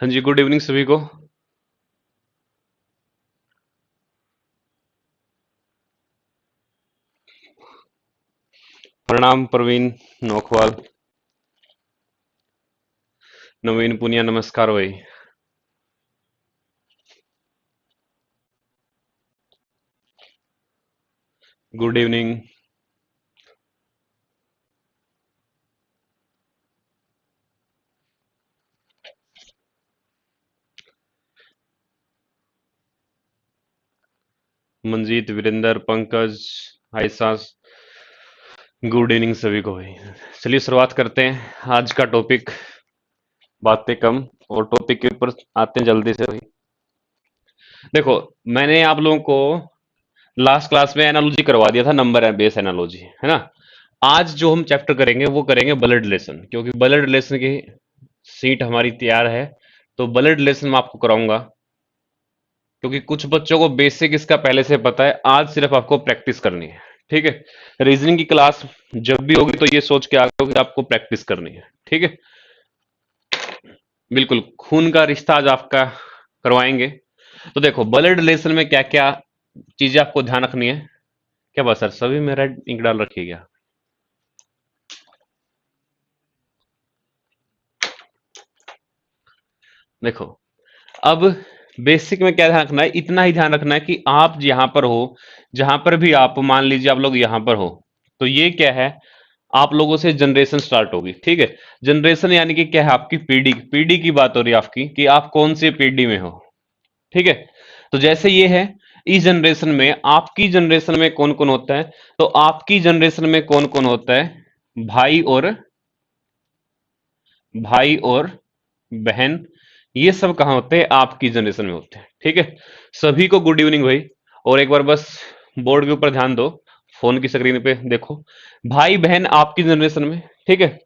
हाँ जी, good evening सभी को। प्रणाम प्रवीण नौखवाल, नवीन पुनिया, नमस्कार भाई। Good evening. Manjeet, Virender, Pankaj, hi सास, गुड इवनिंग सभी को भाई। चलिए शुरुआत करते हैं आज का टॉपिक। बातें कम और टॉपिक के ऊपर आते हैं जल्दी से भाई। देखो, मैंने आप लोगों को लास्ट क्लास में एनालॉजी करवा दिया था, नंबर है बेस एनालॉजी, है ना। आज जो हम चैप्टर करेंगे वो करेंगे ब्लड रिलेशन, क्योंकि ब्लड रिलेशन की सीट हमारी तैयार है। तो ब्लड रिलेशन मैं आपको कराऊंगा, क्योंकि कुछ बच्चों को बेसिक इसका पहले से पता है। आज सिर्फ आपको प्रैक्टिस करनी है, ठीक है। रीजनिंग की क्लास जब भी होगी तो ये सोच के आगे कि आपको प्रैक्टिस करनी है, ठीक है। बिल्कुल खून का रिश्ता आज आपका करवाएंगे। तो देखो, ब्लड रिलेशन में क्या क्या चीजें आपको ध्यान रखनी है। क्या बात सर, सभी में रेड इंक डाल रखी क्या? देखो, अब बेसिक में क्या ध्यान रखना है, इतना ही ध्यान रखना है कि आप यहां पर हो, जहां पर भी आप मान लीजिए आप लोग यहां पर हो, तो ये क्या है, आप लोगों से जनरेशन स्टार्ट होगी, ठीक है। जनरेशन यानी कि क्या है, आपकी पीढ़ी पीढ़ी की बात हो रही है आपकी, कि आप कौन से पीढ़ी में हो, ठीक है। तो जैसे ये है, इस जनरेशन में, आपकी जनरेशन में कौन कौन होता है, तो आपकी जनरेशन में कौन कौन होता है, भाई और बहन, ये सब कहाँ होते हैं, आपकी जनरेशन में होते हैं, ठीक है। सभी को गुड इवनिंग भाई। और एक बार बस बोर्ड के ऊपर ध्यान दो, फोन की स्क्रीन पे देखो, भाई बहन आपकी जनरेशन में, ठीक है।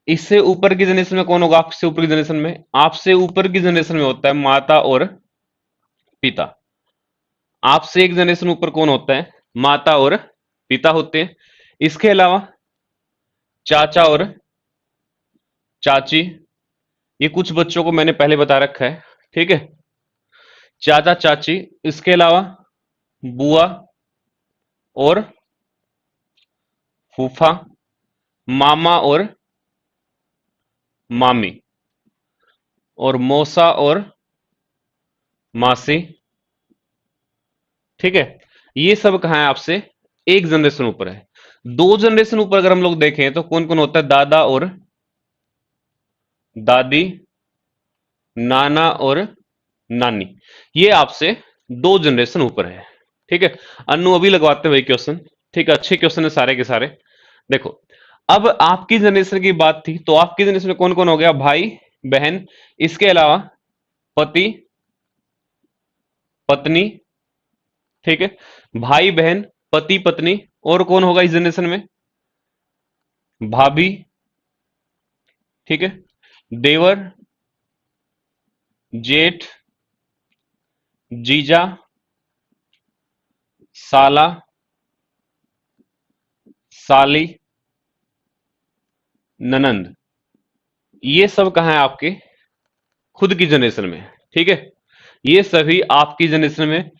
इससे ऊपर की जनरेशन में कौन होगा, आपसे ऊपर की जनरेशन में, आपसे ऊपर की जनरेशन में होता है माता और पिता। आपसे एक जनरेशन ऊपर कौन होता है, माता और पिता होते हैं। इसके अलावा चाचा और चाची, ये कुछ बच्चों को मैंने पहले बता रखा है, ठीक है। चाचा चाची, इसके अलावा बुआ और फूफा, मामा और मामी, और मौसा और मासी, ठीक है। ये सब कहाँ है, आपसे एक जनरेशन ऊपर है। दो जनरेशन ऊपर अगर हम लोग देखें तो कौन कौन होता है, दादा और दादी, नाना और नानी, ये आपसे दो जनरेशन ऊपर है, ठीक है। अनु अभी लगवाते हुए क्वेश्चन, ठीक है, अच्छे क्वेश्चन है सारे के सारे। देखो, अब आपकी जनरेशन की बात थी, तो आपकी जनरेशन में कौन कौन हो गया, भाई बहन, इसके अलावा पति पत्नी, ठीक है। भाई बहन, पति पत्नी, और कौन होगा इस जनरेशन में, भाभी, ठीक है, देवर, जेठ, जीजा, साला, साली, ननंद, ये सब कहां है, आपके खुद की जनरेशन में, ठीक है। ये सभी आपकी जनरेशन में।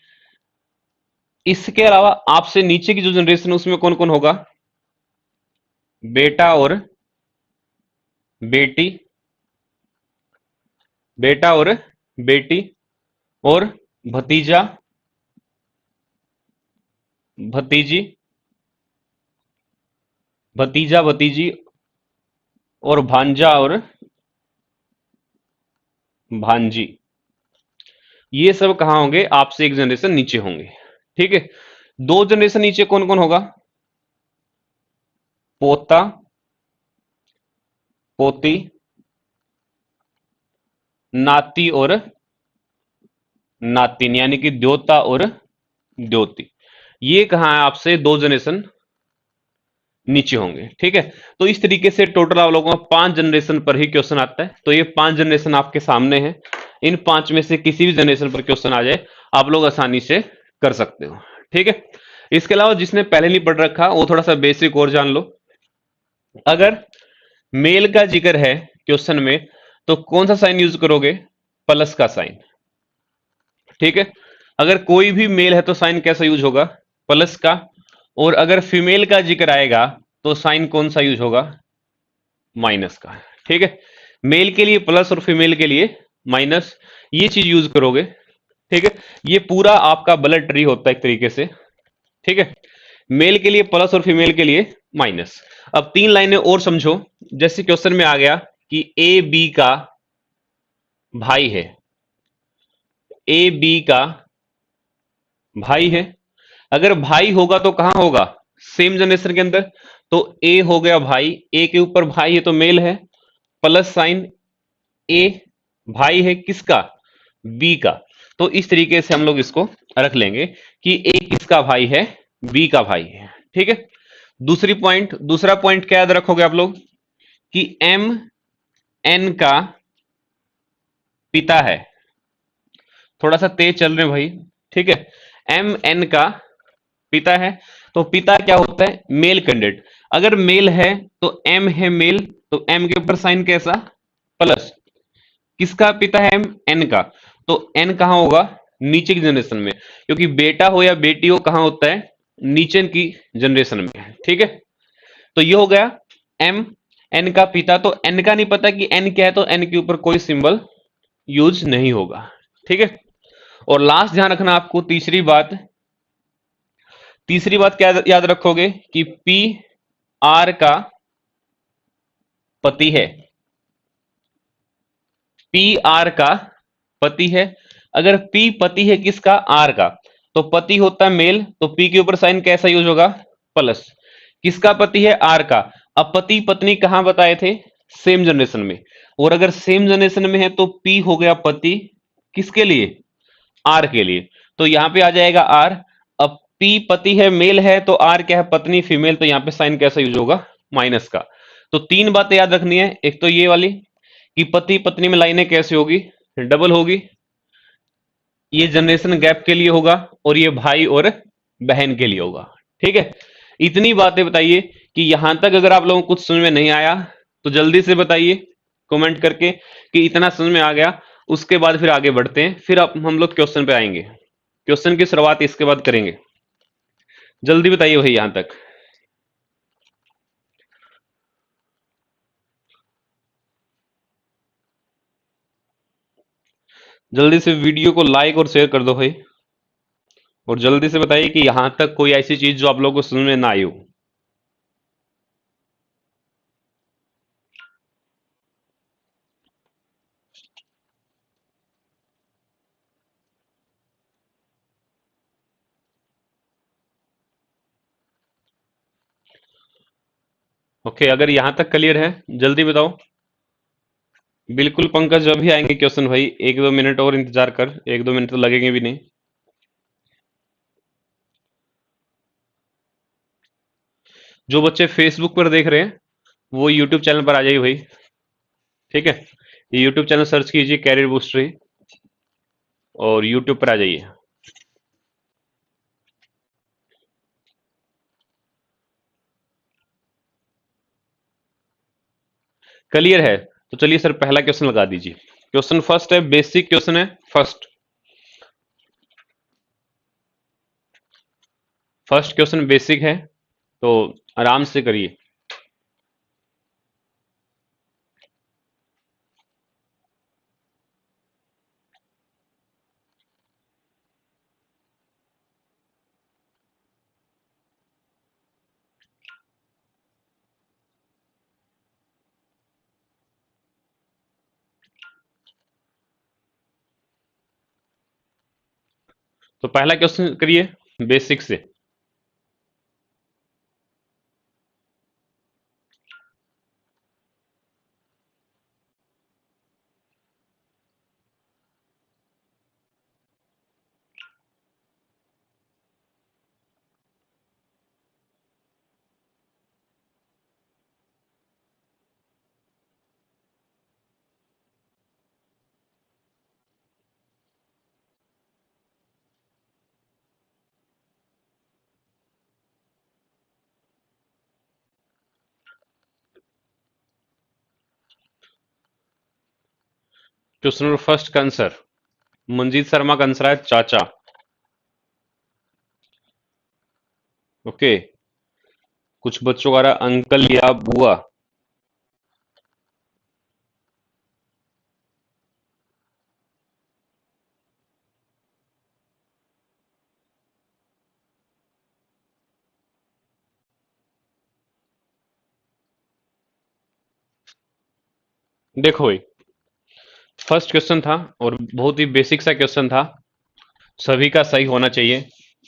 इसके अलावा आपसे नीचे की जो जनरेशन है उसमें कौन कौन होगा, बेटा और बेटी, बेटा और बेटी, और भतीजा भतीजी, भतीजा भतीजी, और भांजा और भांजी, ये सब कहां होंगे, आपसे एक जनरेशन नीचे होंगे, ठीक है। दो जनरेशन नीचे कौन कौन होगा, पोता पोती, नाती और नातिन, यानी कि द्योता और द्योती, ये कहां है, आपसे दो जनरेशन नीचे होंगे, ठीक है। तो इस तरीके से टोटल आप लोगों का 5 जनरेशन पर ही क्वेश्चन आता है। तो ये 5 जनरेशन आपके सामने है, इन 5 में से किसी भी जनरेशन पर क्वेश्चन आ जाए, आप लोग आसानी से कर सकते हो, ठीक है। इसके अलावा जिसने पहले नहीं पढ़ रखा वो थोड़ा सा बेसिक और जान लो। अगर मेल का जिक्र है, क्वेश्चन में, तो कौन सा साइन यूज करोगे? प्लस का साइन। ठीक है, अगर कोई भी मेल है तो साइन कैसा यूज होगा? प्लस का। और अगर फीमेल का जिक्र आएगा तो साइन कौन सा यूज होगा? माइनस का। ठीक है, मेल के लिए प्लस और फीमेल के लिए माइनस, ये चीज यूज करोगे। ठीक है, ये पूरा आपका ब्लड ट्री होता है एक तरीके से। ठीक है, मेल के लिए प्लस और फीमेल के लिए माइनस। अब तीन लाइनें और समझो। जैसे क्वेश्चन में आ गया कि ए बी का भाई है, ए बी का भाई है। अगर भाई होगा तो कहां होगा? सेम जनरेशन के अंदर। तो ए हो गया भाई, ए के ऊपर भाई है तो मेल है, प्लस साइन, ए भाई है किसका? बी का। तो इस तरीके से हम लोग इसको रख लेंगे कि ए किसका भाई है? बी का भाई है। ठीक है, दूसरा पॉइंट क्या याद रखोगे आप लोग? कि एम एन का पिता है। थोड़ा सा तेज चल रहे हैं भाई। ठीक है, एम एन का पिता है। तो पिता क्या होता है? Male candidate. अगर मेल है तो एम है मेल, तो एम के ऊपर साइन कैसा? प्लस। किसका पिता है? एन का। तो एन कहां होगा? नीचे की जनरेशन में, क्योंकि बेटा हो या बेटी हो कहां होता है? नीचे की जनरेशन में। ठीक है, तो ये हो गया एम एन का पिता। तो एन का नहीं पता कि एन क्या है, तो एन के ऊपर कोई सिंबल यूज नहीं होगा। ठीक है, और लास्ट ध्यान रखना आपको, तीसरी बात क्या याद रखोगे? कि पी आर का पति है, पी आर का पति है। अगर पी पति है किसका? आर का। तो पति होता है मेल, तो पी के ऊपर साइन कैसा यूज होगा? प्लस। किसका पति है? आर का। अब पति पत्नी कहां बताए थे? सेम जनरेशन में। और अगर सेम जनरेशन में है तो पी हो गया पति किसके लिए? आर के लिए। तो यहां पे आ जाएगा आर। अब पी पति है, मेल है, तो आर क्या है? पत्नी फीमेल। तो यहां पे साइन कैसा यूज होगा? माइनस का। तो तीन बातें याद रखनी है। एक तो ये वाली कि पति पत्नी में लाइनें कैसे होगी? डबल होगी। ये जनरेशन गैप के लिए होगा, और ये भाई और बहन के लिए होगा। ठीक है, इतनी बातें बताइए कि यहां तक अगर आप लोगों को कुछ समझ में नहीं आया तो जल्दी से बताइए कमेंट करके कि इतना समझ में आ गया। उसके बाद फिर आगे बढ़ते हैं, फिर आप हम लोग क्वेश्चन पे आएंगे। क्वेश्चन की शुरुआत इसके बाद करेंगे। जल्दी बताइए भाई यहां तक। जल्दी से वीडियो को लाइक और शेयर कर दो भाई, और जल्दी से बताइए कि यहां तक कोई ऐसी चीज जो आप लोगों को समझ में ना आई हो। ओके, अगर यहां तक क्लियर है जल्दी बताओ। बिल्कुल पंकज, अभी आएंगे क्वेश्चन भाई, एक दो मिनट और इंतजार कर, एक दो मिनट तो लगेंगे भी नहीं। जो बच्चे फेसबुक पर देख रहे हैं वो यूट्यूब चैनल पर आ जाइए भाई। ठीक है, ये यूट्यूब चैनल सर्च कीजिए कैरियर बूस्टरी, और यूट्यूब पर आ जाइए। क्लियर है तो चलिए सर पहला क्वेश्चन लगा दीजिए। क्वेश्चन फर्स्ट है, बेसिक क्वेश्चन है। फर्स्ट फर्स्ट क्वेश्चन बेसिक है, तो आराम से करिए। तो पहला क्वेश्चन करिए बेसिक से। क्वेश्चन नंबर फर्स्ट का आंसर मंजीत शर्मा का आंसर है चाचा। ओके, कुछ बच्चों का रहा अंकल या बुआ। देखो भाई, फर्स्ट क्वेश्चन था और बहुत ही बेसिक सा क्वेश्चन था, सभी का सही होना चाहिए,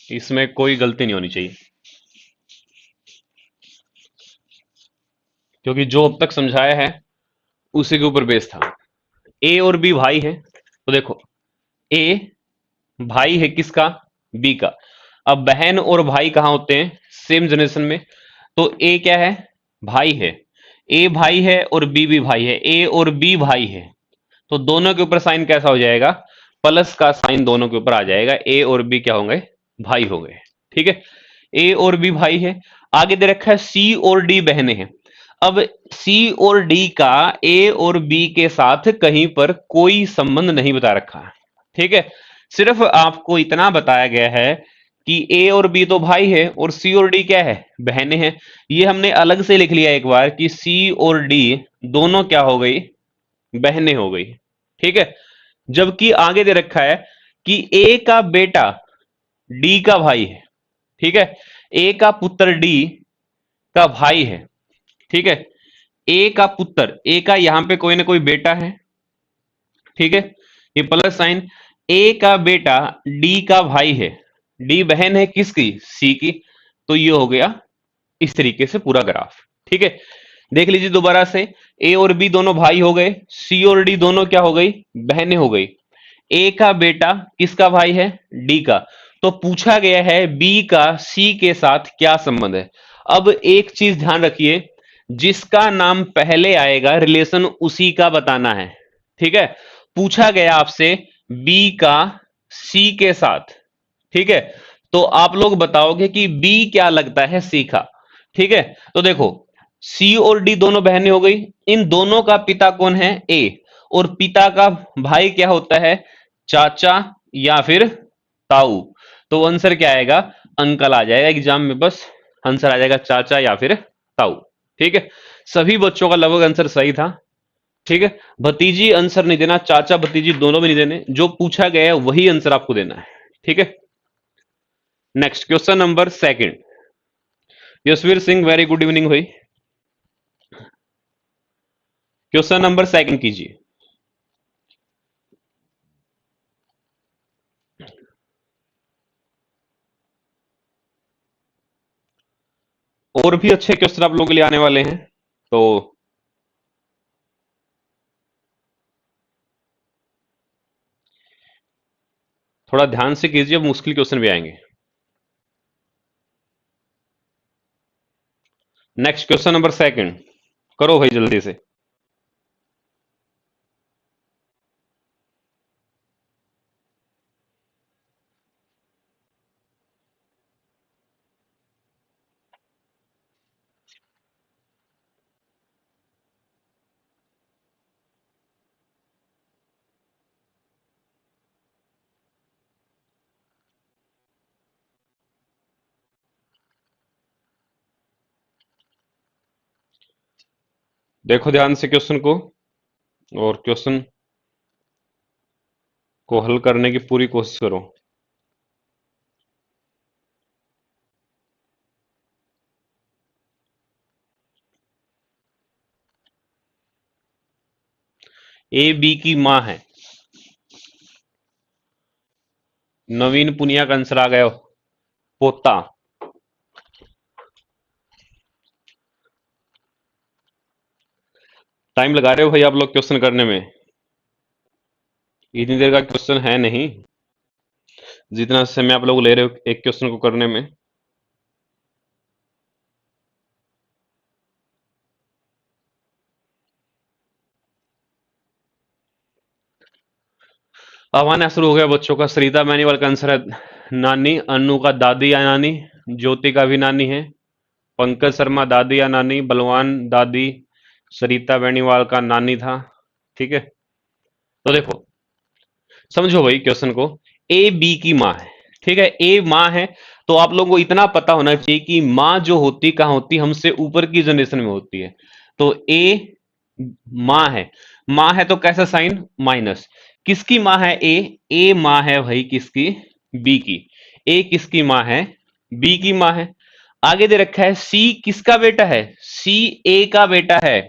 इसमें कोई गलती नहीं होनी चाहिए, क्योंकि जो अब तक समझाया है उसी के ऊपर बेस था। ए और बी भाई है, तो देखो ए भाई है किसका, बी का। अब बहन और भाई कहाँ होते हैं, सेम जनरेशन में, तो ए क्या है, भाई है। ए भाई है और बी भी भाई है, ए और बी भाई है, तो दोनों के ऊपर साइन कैसा हो जाएगा, प्लस का साइन दोनों के ऊपर आ जाएगा, ए और बी क्या होंगे, भाई हो गए। ठीक है, ए और बी भाई है। आगे दे रखा है सी और डी बहनें हैं। अब सी और डी का ए और बी के साथ कहीं पर कोई संबंध नहीं बता रखा है। ठीक है, सिर्फ आपको इतना बताया गया है कि ए और बी तो भाई है और सी और डी क्या है, बहनें हैं। ये हमने अलग से लिख लिया एक बार कि सी और डी दोनों क्या हो गई, बहनें हो गई। ठीक है, जबकि आगे दे रखा है कि ए का बेटा डी का भाई है। ठीक है, ए का पुत्र डी का भाई है। ठीक है, ए का पुत्र, ए का यहां पे कोई ना कोई बेटा है। ठीक है, ये प्लस साइन, ए का बेटा डी का भाई है, डी बहन है किसकी, सी की। तो ये हो गया इस तरीके से पूरा ग्राफ। ठीक है, देख लीजिए दोबारा से, ए और बी दोनों भाई हो गए, सी और डी दोनों क्या हो गई, बहनें हो गई। ए का बेटा किसका भाई है, डी का। तो पूछा गया है बी का सी के साथ क्या संबंध है। अब एक चीज ध्यान रखिए, जिसका नाम पहले आएगा रिलेशन उसी का बताना है। ठीक है, पूछा गया आपसे बी का सी के साथ। ठीक है, तो आप लोग बताओगे कि बी क्या लगता है सी का। ठीक है, तो देखो सी और डी दोनों बहनें हो गई, इन दोनों का पिता कौन है, ए, और पिता का भाई क्या होता है, चाचा या फिर ताऊ। तो आंसर क्या आएगा, अंकल आ जाएगा एग्जाम में, बस आंसर आ जाएगा चाचा या फिर ताऊ। ठीक है, सभी बच्चों का लगभग आंसर सही था। ठीक है, भतीजी आंसर नहीं देना, चाचा भतीजी दोनों में नहीं देने, जो पूछा गया है वही आंसर आपको देना है। ठीक है, next question number second. Yashveer Singh very good evening भाई। क्वेश्चन नंबर सेकंड कीजिए। और भी अच्छे क्वेश्चन आप लोगों के लिए आने वाले हैं, तो थोड़ा ध्यान से कीजिए, अब मुश्किल क्वेश्चन भी आएंगे। नेक्स्ट क्वेश्चन नंबर सेकंड, करो भाई जल्दी से। देखो ध्यान से क्वेश्चन को, और क्वेश्चन को हल करने की पूरी कोशिश करो। ए बी की मां है, नवीन पुनिया का आंसर आ गया, पोता। टाइम लगा रहे हो भाई आप लोग क्वेश्चन करने में, इतनी देर का क्वेश्चन है नहीं जितना समय आप लोग ले रहे हो एक क्वेश्चन को करने में। अब आना शुरू हो गया बच्चों का। सरिता मैनीवाल का आंसर है नानी, अनु का दादी या नानी, ज्योति का भी नानी है, पंकज शर्मा दादी या नानी, बलवान दादी, सरिता बेनीवाल का नानी था। ठीक है, तो देखो, समझो भाई क्वेश्चन को। ए बी की माँ है, ठीक है, ए माँ है। तो आप लोगों को इतना पता होना चाहिए कि माँ जो होती कहाँ होती, हमसे ऊपर की जनरेशन में होती है। तो ए माँ है, माँ है तो कैसा साइन, माइनस। किसकी माँ है, ए माँ है भाई किसकी, बी की। ए किसकी माँ है, बी की माँ है। आगे दे रखा है सी किसका बेटा है, सी ए का बेटा है,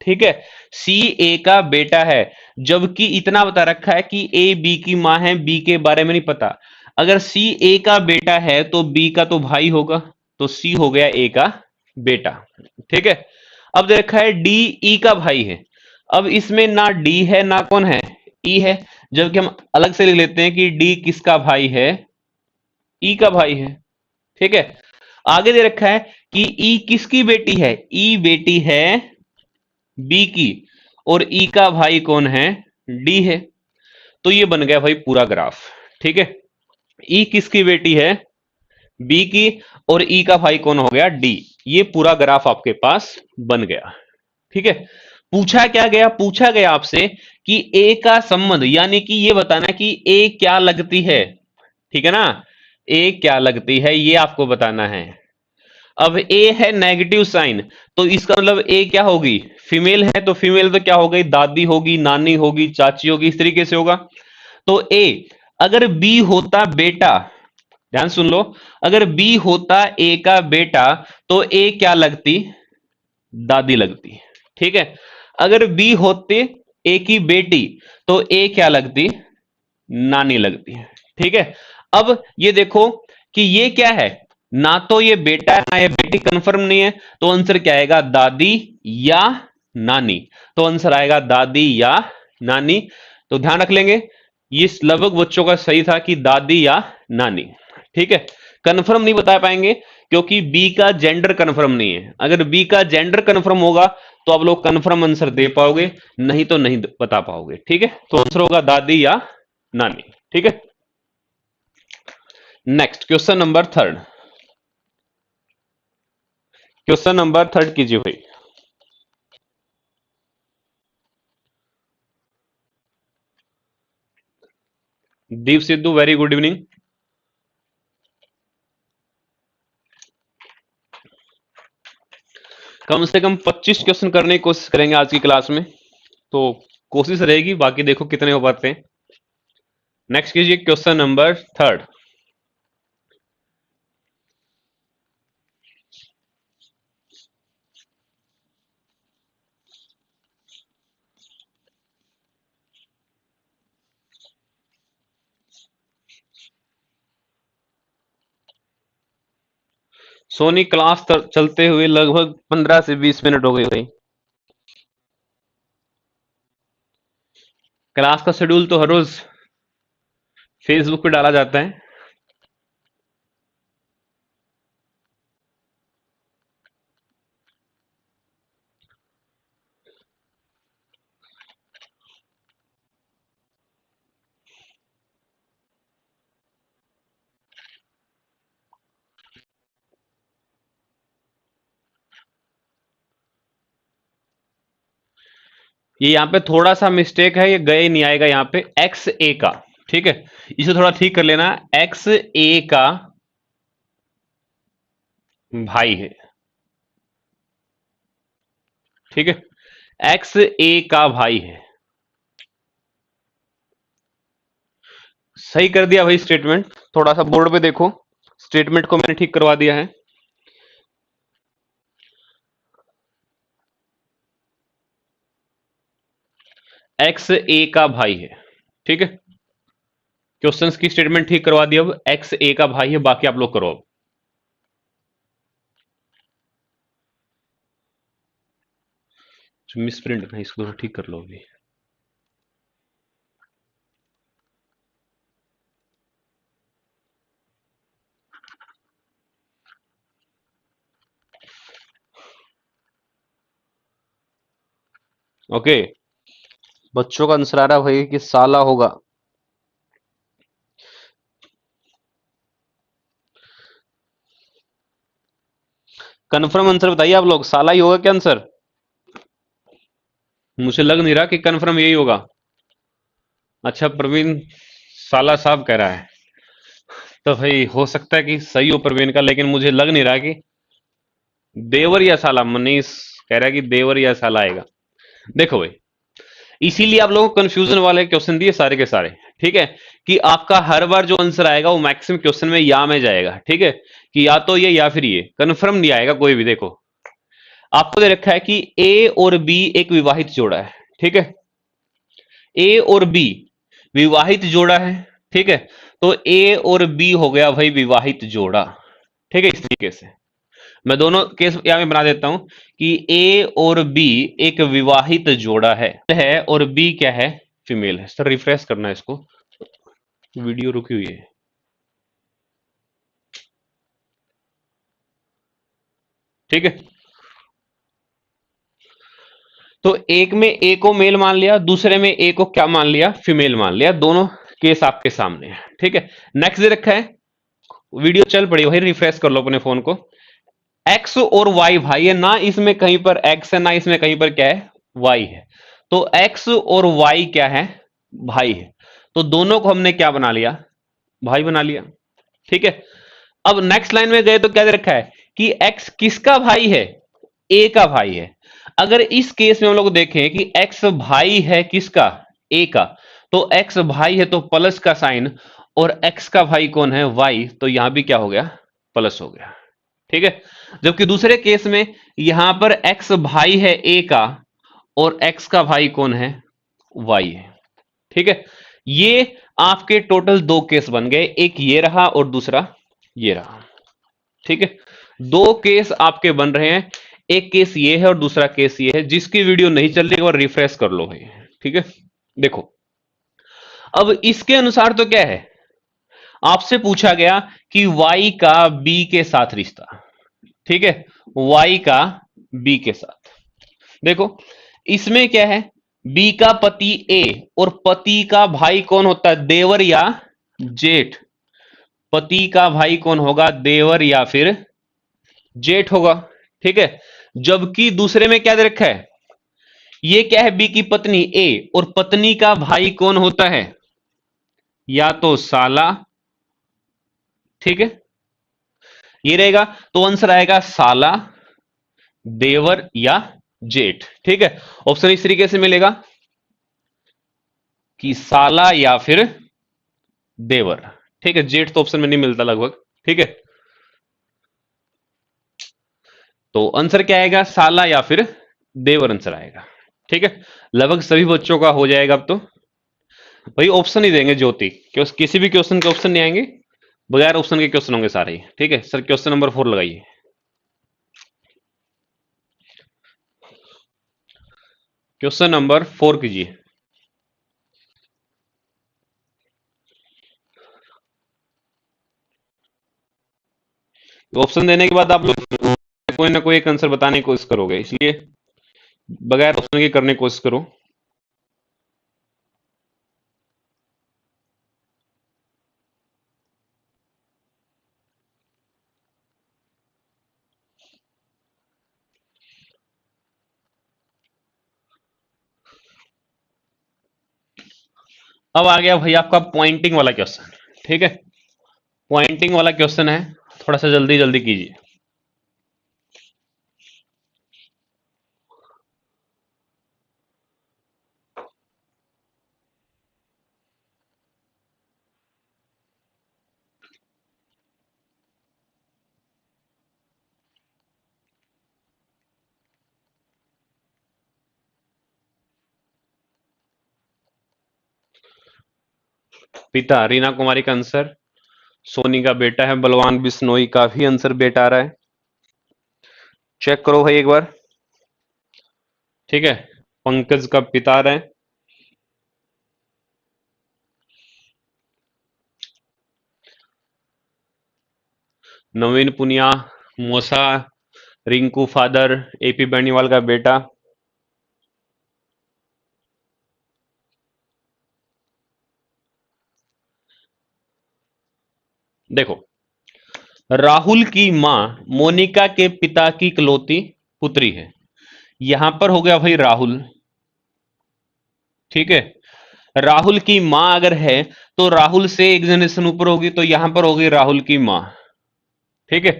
ठीक है, सी ए का बेटा है। जबकि इतना बता रखा है कि ए बी की माँ है, बी के बारे में नहीं पता। अगर सी ए का बेटा है तो बी का तो भाई होगा, तो सी हो गया ए का बेटा, ठीक है। अब दे रखा है डी ई का भाई है। अब इसमें ना डी है ना कौन है, ई है। जबकि हम अलग से लिख लेते हैं कि डी किसका भाई है, ई का भाई है, ठीक है। आगे दे रखा है कि ई किसकी बेटी है, ई बेटी है बी की, और ई का भाई कौन है, डी है। तो ये बन गया भाई पूरा ग्राफ, ठीक है। ई किसकी बेटी है, बी की, और ई का भाई कौन हो गया, डी। ये पूरा ग्राफ आपके पास बन गया, ठीक है। पूछा क्या गया, पूछा गया आपसे कि ए का संबंध, यानी कि ये बताना कि ए क्या लगती है, ठीक है ना, ए क्या लगती है ये आपको बताना है। अब ए है नेगेटिव साइन, तो इसका मतलब ए क्या होगी, फीमेल है, तो फीमेल तो क्या हो गई, दादी होगी, नानी होगी, चाची होगी, इस तरीके से होगा। तो ए, अगर बी होता बेटा, ध्यान सुन लो, अगर बी होता ए का बेटा तो ए क्या लगती, दादी लगती, ठीक है। अगर बी होते ए की बेटी तो ए क्या लगती, नानी लगती है, ठीक है। अब ये देखो कि ये क्या है, ना तो ये बेटा है ना ये बेटी, कंफर्म नहीं है। तो आंसर क्या आएगा, दादी या नानी। तो आंसर आएगा दादी या नानी। तो ध्यान रख लेंगे, ये लगभग बच्चों का सही था कि दादी या नानी, ठीक है। कंफर्म नहीं बता पाएंगे क्योंकि बी का जेंडर कंफर्म नहीं है। अगर बी का जेंडर कंफर्म होगा तो आप लोग कंफर्म आंसर दे पाओगे, नहीं तो नहीं बता पाओगे, ठीक है। तो आंसर होगा दादी या नानी, ठीक है। Next question number third, question number third कीजिए भाई। Deep Sidhu, very good evening. कम से कम 25 क्वेश्चन करने की कोशिश करेंगे आज की क्लास में, तो कोशिश रहेगी, बाकी देखो कितने हो पाते हैं। नेक्स्ट कीजिए question number third. Soni class चलते हुए लगभग 15 से 20 मिनट हो गई भाई। क्लास का शेड्यूल तो हर रोज फेसबुक पे डाला जाता है। ये यहाँ पे थोड़ा सा मिस्टेक है, ये गए नहीं आएगा यहाँ पे, एक्स ए का, ठीक है। इसे थोड़ा ठीक कर लेना, एक्स ए का भाई है, ठीक है, एक्स ए का भाई है। सही कर दिया भाई स्टेटमेंट, थोड़ा सा बोर्ड पे देखो, स्टेटमेंट को मैंने ठीक करवा दिया है। एक्स ए का भाई है, ठीक है। क्वेश्चंस की स्टेटमेंट ठीक करवा दी, अब एक्स ए का भाई है, बाकी आप लोग करो अब। मिस प्रिंट है, इसको थोड़ा ठीक कर लो अभी। ओके, बच्चों का आंसर आ रहा है भाई कि साला होगा। कंफर्म आंसर बताइए आप लोग, साला ही होगा क्या आंसर, मुझे लग नहीं रहा कि कंफर्म यही होगा। अच्छा प्रवीण साला साहब कह रहा है, तो भाई हो सकता है कि सही हो प्रवीण का, लेकिन मुझे लग नहीं रहा कि देवर या साला। मनीष कह रहा है कि देवर या साला आएगा। देखो भाई, इसीलिए आप लोगों को कंफ्यूजन वाले क्वेश्चन दिए सारे के सारे, ठीक है, कि आपका हर बार जो आंसर आएगा वो मैक्सिमम क्वेश्चन में या में जाएगा, ठीक है, कि या तो ये या फिर ये, कंफर्म नहीं आएगा कोई भी। देखो आपको दे रखा है कि ए और बी एक विवाहित जोड़ा है, ठीक है, ए और बी विवाहित जोड़ा है, ठीक है, तो ए और बी हो गया भाई विवाहित जोड़ा, ठीक है। इस तरीके से मैं दोनों केस यहां में बना देता हूं कि ए और बी एक विवाहित जोड़ा है और बी क्या है, फीमेल है। सर रिफ्रेश करना है इसको, वीडियो रुकी हुई है। ठीक है, तो एक में ए को मेल मान लिया, दूसरे में ए को क्या मान लिया, फीमेल मान लिया। दोनों केस आपके सामने है, ठीक है। नेक्स्ट दे रखा है, वीडियो चल पड़ी भाई, रिफ्रेश कर लो अपने फोन को। एक्स और वाई भाई है ना, इसमें कहीं पर एक्स है ना इसमें कहीं पर क्या है, वाई है। तो एक्स और वाई क्या है, भाई है। तो दोनों को हमने क्या बना लिया, भाई बना लिया, ठीक है। अब नेक्स्ट लाइन में गए तो क्या दे रखा है कि एक्स किसका भाई है, ए का भाई है। अगर इस केस में हम लोग देखें कि एक्स भाई है किसका, ए का, तो एक्स भाई है तो प्लस का साइन, और एक्स का भाई कौन है, वाई, तो यहां भी क्या हो गया, प्लस हो गया, ठीक है। जबकि दूसरे केस में यहां पर एक्स भाई है ए का और एक्स का भाई कौन है, वाई है, ठीक है। ये आपके टोटल दो केस बन गए, एक ये रहा और दूसरा ये रहा, ठीक है। दो केस आपके बन रहे हैं, एक केस ये है और दूसरा केस ये है। जिसकी वीडियो नहीं चल रही और रिफ्रेश कर लो भाई, ठीक है। देखो अब इसके अनुसार तो क्या है, आपसे पूछा गया कि y का b के साथ रिश्ता, ठीक है, y का b के साथ। देखो इसमें क्या है, b का पति a और पति का भाई कौन होता है, देवर या जेठ। पति का भाई कौन होगा, देवर या फिर जेठ होगा, ठीक है। जबकि दूसरे में क्या दे रखा है, ये क्या है, बी की पत्नी ए और पत्नी का भाई कौन होता है, या तो साला, ठीक है, ये रहेगा। तो आंसर आएगा साला, देवर या जेठ, ठीक है। ऑप्शन इस तरीके से मिलेगा कि साला या फिर देवर, ठीक है। जेठ तो ऑप्शन में नहीं मिलता लगभग, ठीक है। तो आंसर क्या आएगा, साला या फिर देवर आंसर आएगा, ठीक है। लगभग सभी बच्चों का हो जाएगा। अब तो भाई ऑप्शन ही देंगे ज्योति, किसी भी क्वेश्चन के ऑप्शन नहीं आएंगे, बगैर ऑप्शन के क्वेश्चन होंगे सारे ही, ठीक है। सर क्वेश्चन नंबर 4 लगाइए। क्वेश्चन नंबर 4 कीजिए। ऑप्शन देने के बाद आप लोग कोई ना कोई एक आंसर बताने की कोशिश करोगे, इसलिए बगैर ऑप्शन के करने की कोशिश करो। अब आ गया भाई आपका पॉइंटिंग वाला क्वेश्चन, ठीक है। पॉइंटिंग वाला क्वेश्चन है, थोड़ा सा जल्दी जल्दी कीजिए। पिता रीना कुमारी का आंसर, सोनी का बेटा है बलवान बिश्नोई का भी आंसर बेटा आ रहा है। चेक करो भाई एक बार, ठीक है। पंकज का पिता आ रहे हैं, नवीन पुनिया, मोसा, रिंकू फादर, एपी बेनीवाल का बेटा। देखो राहुल की मां मोनिका के पिता की इकलौती पुत्री है, यहां पर हो गया भाई राहुल, ठीक है। राहुल की मां अगर है तो राहुल से एक जनरेशन ऊपर होगी, तो यहां पर होगी राहुल की मां। ठीक है,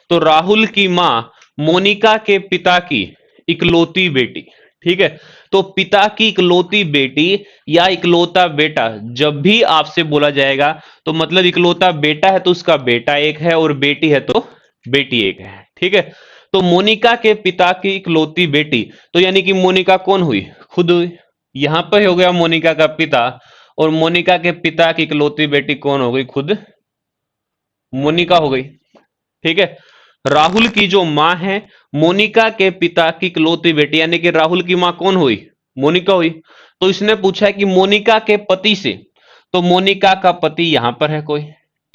तो राहुल की मां मोनिका के पिता की इकलौती बेटी। ठीक है, तो पिता की इकलौती बेटी या इकलौता बेटा जब भी आपसे बोला जाएगा तो मतलब इकलौता बेटा है तो उसका बेटा एक है और बेटी है तो बेटी एक है। ठीक है, तो मोनिका के पिता की इकलौती बेटी, तो यानी कि मोनिका कौन हुई? खुद हुई। यहां पर हो गया मोनिका का पिता, और मोनिका के पिता की इकलौती बेटी कौन हो गई? खुद मोनिका हो गई। ठीक है, राहुल की जो मां है मोनिका के पिता की इकलौती बेटी, यानी कि राहुल की मां कौन हुई? मोनिका हुई। तो इसने पूछा है कि मोनिका के पति से, तो मोनिका का पति यहां पर है कोई।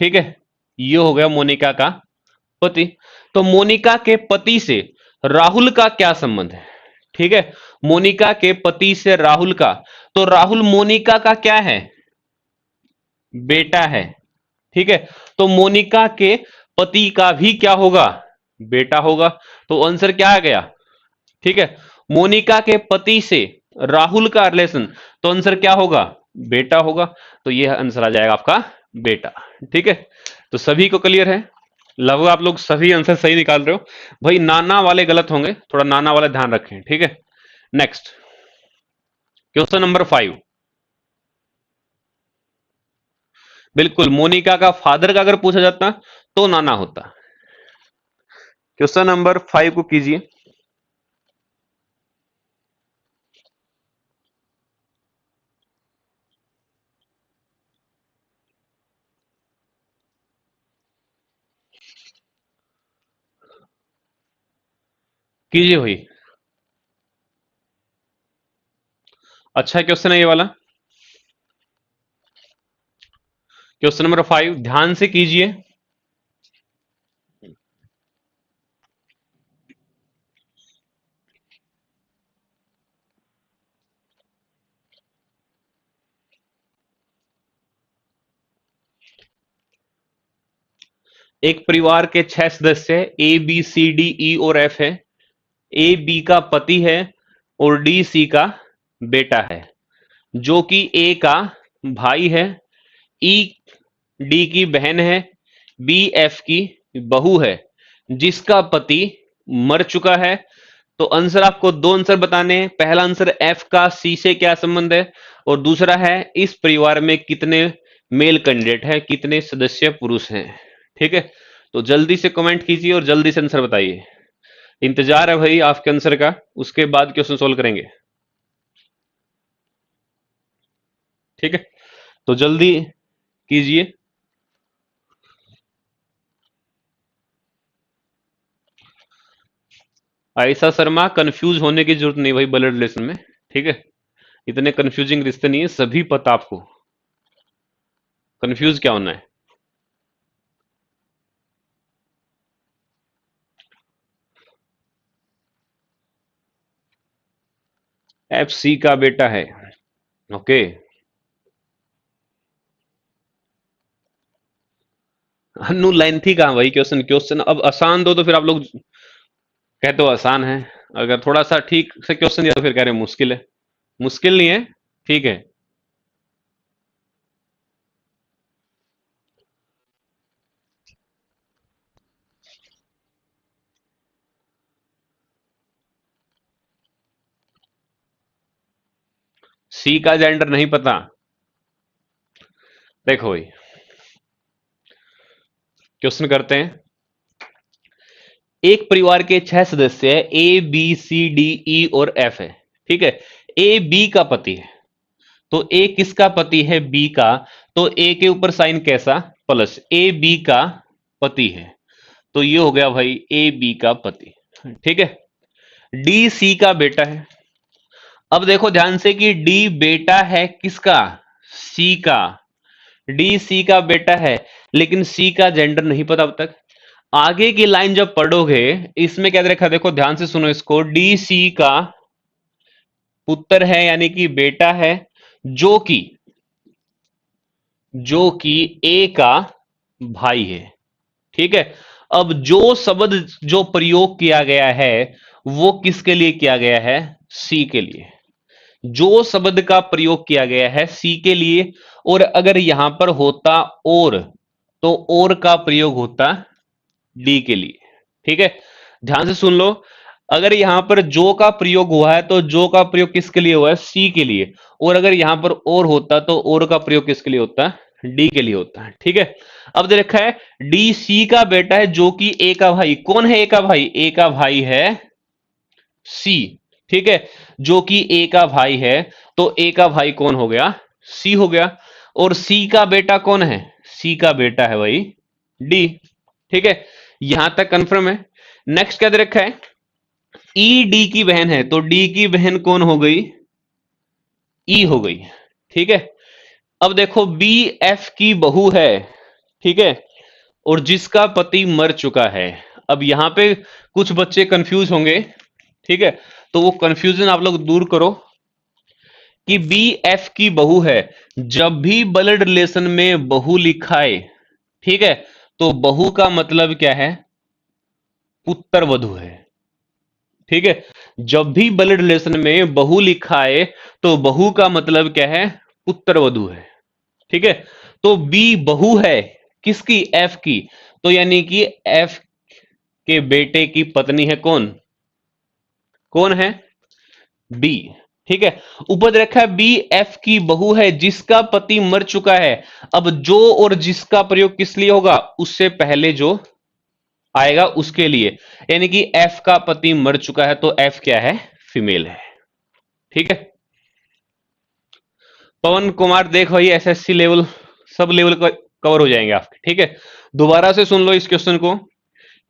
ठीक है, ये हो गया मोनिका का पति। तो मोनिका के पति से राहुल का क्या संबंध है? ठीक है, मोनिका के पति से राहुल का, तो राहुल मोनिका का क्या है? बेटा है। ठीक है, तो मोनिका के पति का भी क्या होगा? बेटा होगा। तो आंसर क्या आ गया? ठीक है, मोनिका के पति से राहुल का रिलेशन, तो आंसर क्या होगा? बेटा होगा। तो यह आंसर आ जाएगा आपका बेटा। ठीक है, तो सभी को क्लियर है? लगभग आप लोग सभी आंसर सही निकाल रहे हो। भाई नाना वाले गलत होंगे, थोड़ा नाना वाले ध्यान रखें। ठीक है, नेक्स्ट क्वेश्चन नंबर 5। बिल्कुल, मोनिका का फादर का अगर पूछा जाता तो नाना होता। क्वेश्चन नंबर 5 को कीजिए। कीजिए भाई। अच्छा क्वेश्चन है ये वाला। क्वेश्चन नंबर 5 ध्यान से कीजिए। एक परिवार के 6 सदस्य है, A B C D E और एफ है। ए बी का पति है और डी सी का बेटा है, जो कि ए का भाई है, ई डी की बहन है, बी एफ की बहू है, जिसका पति मर चुका है। तो आंसर आपको दो आंसर बताने हैं। पहला आंसर एफ का सी से क्या संबंध है, और दूसरा है इस परिवार में कितने मेल कैंडिडेट है, कितने सदस्य पुरुष हैं। ठीक है, तो जल्दी से कमेंट कीजिए और जल्दी से आंसर बताइए। इंतजार है भाई आपके आंसर का, उसके बाद क्वेश्चन सोल्व करेंगे। ठीक है, तो जल्दी कीजिए। आयशा शर्मा, कंफ्यूज होने की जरूरत नहीं भाई ब्लड रिलेशन में। ठीक है, इतने कंफ्यूजिंग रिश्ते नहीं है, सभी पता आपको। कंफ्यूज क्या होना है? एफ सी का बेटा है। ओके, हन्नू लेंथी कहाँ भाई क्वेश्चन? क्वेश्चन अब आसान दो तो फिर आप लोग कहते हो आसान है। अगर थोड़ा सा ठीक से क्वेश्चन दिया तो फिर कह रहे हैं मुश्किल है। मुश्किल नहीं है, ठीक है। सी का जेंडर नहीं पता? देखो भाई, क्वेश्चन करते हैं। एक परिवार के 6 सदस्य है, A B C D E और एफ है। ठीक है, ए बी का पति है, तो ए किसका पति है? बी का। तो ए के ऊपर साइन कैसा? प्लस। ए बी का पति है, तो ये हो गया भाई ए बी का पति। ठीक है, डी सी का बेटा है। अब देखो ध्यान से कि डी बेटा है किसका? सी का। डी सी का बेटा है, लेकिन सी का जेंडर नहीं पता अब तक। आगे की लाइन जब पढ़ोगे इसमें क्या दे रखा है, देखो ध्यान से सुनो इसको। डी सी का पुत्र है यानी कि बेटा है, जो कि ए का भाई है। ठीक है, अब जो शब्द जो प्रयोग किया गया है वो किसके लिए किया गया है? सी के लिए। जो शब्द का प्रयोग किया गया है सी के लिए, और अगर यहां पर होता और, तो और का प्रयोग होता डी के लिए। ठीक है, ध्यान से सुन लो। अगर यहां पर जो का प्रयोग हुआ है तो जो का प्रयोग किसके लिए हुआ है? सी के लिए। और अगर यहां पर और होता तो और का प्रयोग किसके लिए होता है? डी के लिए होता है। ठीक है, अब दे रखा है डी सी का बेटा है जो कि ए का भाई। कौन है ए का भाई? ए का भाई है सी। ठीक है, जो कि ए का भाई है, तो ए का भाई कौन हो गया? सी हो गया। और सी का बेटा कौन है? सी का बेटा है भाई डी। ठीक है, यहां तक कंफर्म है। नेक्स्ट क्या दे रखा है? ई डी की बहन है, तो डी की बहन कौन हो गई? ई हो गई। ठीक है, अब देखो बी एफ की बहू है। ठीक है, और जिसका पति मर चुका है। अब यहां पे कुछ बच्चे कंफ्यूज होंगे। ठीक है, तो वो कंफ्यूजन आप लोग दूर करो कि बी एफ की बहू है। जब भी ब्लड रिलेशन में बहू लिखा है, ठीक है, तो बहू का मतलब क्या है? पुत्र वधू है। ठीक है, जब भी ब्लड रिलेशन में बहू लिखा है तो बहू का मतलब क्या है? पुत्र वधू है। ठीक है, तो बी बहू है किसकी? एफ की। तो यानी कि एफ के बेटे की पत्नी है कौन? कौन है? बी। ठीक है, ऊपर दे रखा है बी एफ की बहू है जिसका पति मर चुका है। अब जो और जिसका प्रयोग किस लिए होगा? उससे पहले जो आएगा उसके लिए। यानी कि एफ का पति मर चुका है, तो एफ क्या है? फीमेल है। ठीक है, पवन कुमार देख भाई SSC level sub level cover हो जाएंगे आपके। ठीक है, दोबारा से सुन लो इस क्वेश्चन को।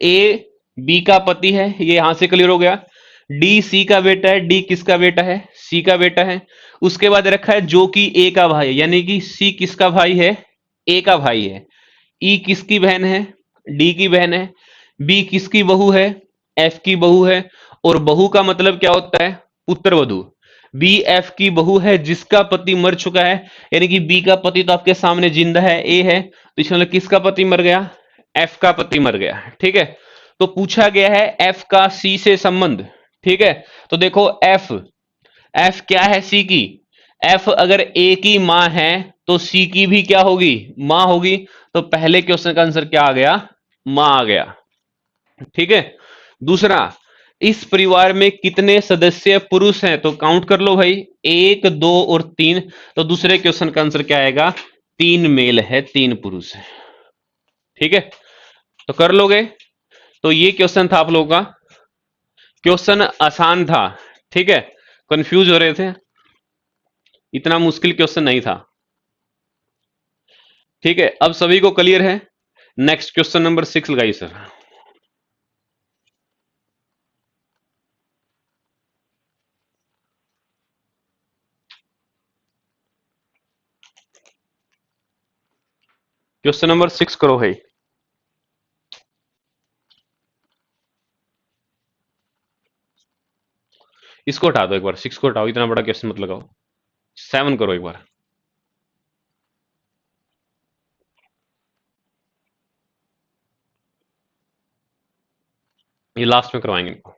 ए बी का पति है, ये यहां से क्लियर हो गया। डी सी का बेटा है। डी किसका बेटा है? सी का बेटा है। उसके बाद रखा है जो कि ए का भाई है, यानी कि सी किसका भाई है? ए का भाई है। ई किसकी बहन है? डी की बहन है। बी किसकी बहू है? एफ की बहू है। और बहू का मतलब क्या होता है? पुत्र वधू। बी एफ की बहू है जिसका पति मर चुका है, यानी कि बी का पति तो आपके सामने जिंदा है, ए है, तो इसमें मतलब किसका पति मर गया? एफ का पति मर गया। ठीक है, तो पूछा गया है एफ का सी से संबंध। ठीक है, तो देखो एफ, एफ क्या है? सी की। एफ अगर ए की मां है तो सी की भी क्या होगी? मां होगी। तो पहले क्वेश्चन का आंसर क्या आ गया? मां आ गया। ठीक है, दूसरा, इस परिवार में कितने सदस्य पुरुष हैं? तो काउंट कर लो भाई, एक, दो और तीन। तो दूसरे क्वेश्चन का आंसर क्या आएगा? तीन मेल है, तीन पुरुष है। ठीक है, तो कर लोगे। तो ये क्वेश्चन था आप लोगों का। क्वेश्चन आसान था। ठीक है, कंफ्यूज हो रहे थे, इतना मुश्किल क्वेश्चन नहीं था। ठीक है, अब सभी को क्लियर है। नेक्स्ट क्वेश्चन नंबर 6 लगाइए सर। क्वेश्चन नंबर 6 करो भाई। इसको हटा दो एक बार, 6 को हटाओ, इतना बड़ा क्वेश्चन मत लगाओ। 7 करो एक बार। ये लास्ट में करवाएंगे इनको।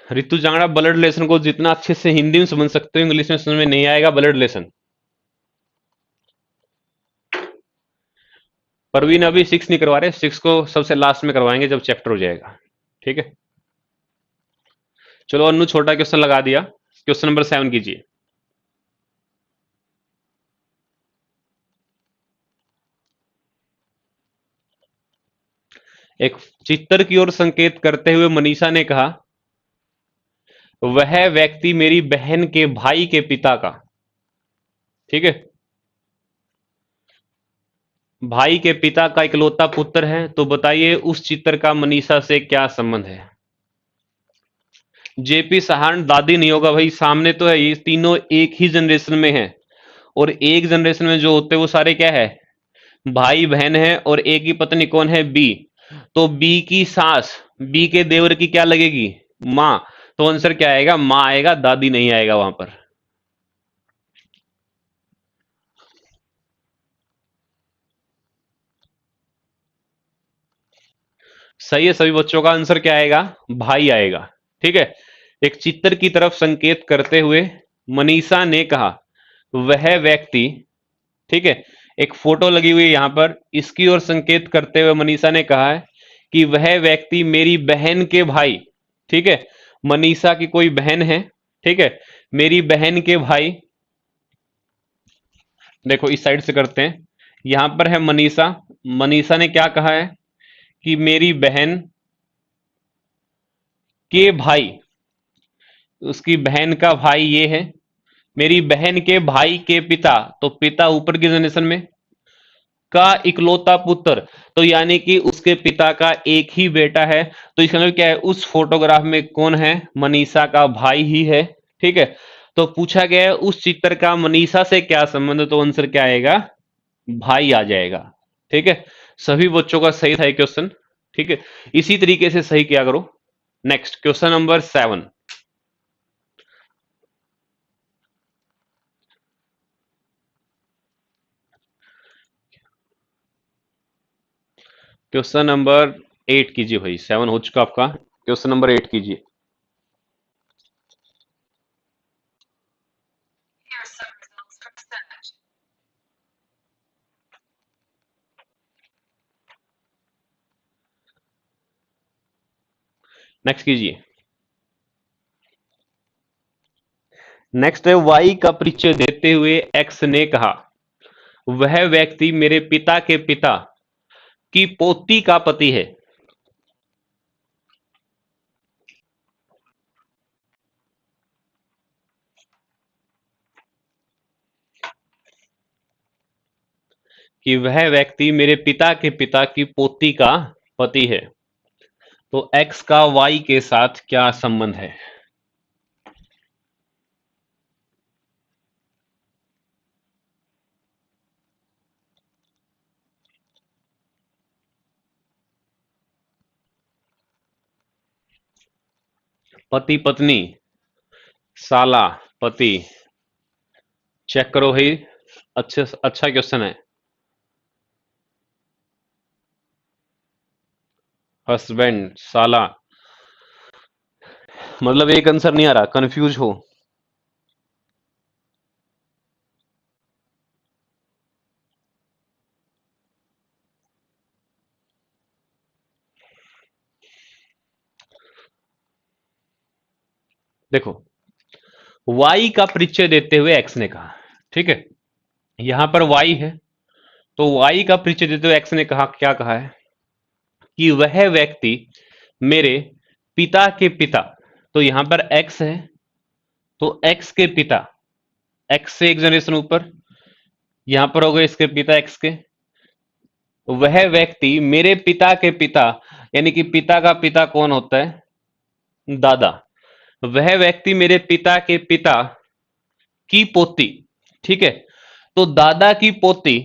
रितु जांगड़ा, ब्लड रिलेशन को जितना अच्छे से हिंदी में समझ सकते हो इंग्लिश में समझ में नहीं आएगा। ब्लड रिलेशन परवीन अभी 6 नहीं करवा रहे, 6 को सबसे लास्ट में करवाएंगे जब चैप्टर हो जाएगा। ठीक है, चलो अनु छोटा क्वेश्चन लगा दिया। क्वेश्चन नंबर 7 कीजिए। एक चित्तर की ओर संकेत करते हुए मनीषा ने कहा, वह व्यक्ति मेरी बहन के भाई के पिता का, ठीक है, भाई के पिता का इकलौता पुत्र है। तो बताइए उस चित्र का मनीषा से क्या संबंध है? जेपी सहारण दादी नहीं होगा भाई, सामने तो है, ये तीनों एक ही जनरेशन में है। और एक जनरेशन में जो होते हैं वो सारे क्या है? भाई बहन है। और एक ही पत्नी कौन है? बी। तो बी की सास, बी के देवर की क्या लगेगी? मां। तो आंसर क्या आएगा? मां आएगा, दादी नहीं आएगा वहां पर। सही है सभी बच्चों का। आंसर क्या आएगा? भाई आएगा। ठीक है। एक चित्र की तरफ संकेत करते हुए मनीषा ने कहा, वह व्यक्ति, ठीक है, एक फोटो लगी हुई है यहां पर, इसकी ओर संकेत करते हुए मनीषा ने कहा है कि वह व्यक्ति मेरी बहन के भाई, ठीक है, मनीषा की कोई बहन है, ठीक है, मेरी बहन के भाई, देखो इस साइड से करते हैं, यहां पर है मनीषा, मनीषा ने क्या कहा है कि मेरी बहन के भाई, उसकी बहन का भाई ये है, मेरी बहन के भाई के पिता, तो पिता ऊपर की जनरेशन में, का इकलौता पुत्र, तो यानी कि उसके पिता का एक ही बेटा है, तो इसका मतलब क्या है, उस फोटोग्राफ में कौन है? मनीषा का भाई ही है। ठीक है। तो पूछा गया है उस चित्र का मनीषा से क्या संबंध, तो आंसर क्या आएगा? भाई आ जाएगा। ठीक है। सभी बच्चों का सही था ये क्वेश्चन। ठीक है। इसी तरीके से सही किया करो। Next question number 7। Question number 8 कीजिए भाई। 7 हो चुका आपका, क्वेश्चन नंबर 8 कीजिए। नेक्स्ट कीजिए। नेक्स्ट है, वाई का परिचय देते हुए एक्स ने कहा, वह व्यक्ति मेरे पिता के पिता की पोती का पति है। कि वह व्यक्ति मेरे पिता के पिता की पोती का पति है, तो एक्स का वाई के साथ क्या संबंध है? पति पत्नी, साला, पति, चेक करो भाई। अच्छा क्वेश्चन है। हस्बैंड, साला, मतलब एक आंसर नहीं आ रहा, कंफ्यूज हो? देखो, वाई का परिचय देते हुए एक्स ने कहा, ठीक है, यहां पर वाई है, तो वाई का परिचय देते हुए एक्स ने कहा, क्या कहा है कि वह व्यक्ति मेरे पिता के पिता, तो यहां पर एक्स है, तो एक्स के पिता, एक्स से एक जनरेशन ऊपर, यहां पर हो गए इसके पिता एक्स के, वह व्यक्ति मेरे पिता के पिता, यानी कि पिता का पिता कौन होता है? दादा। वह व्यक्ति मेरे पिता के पिता की पोती, ठीक है, तो दादा की पोती,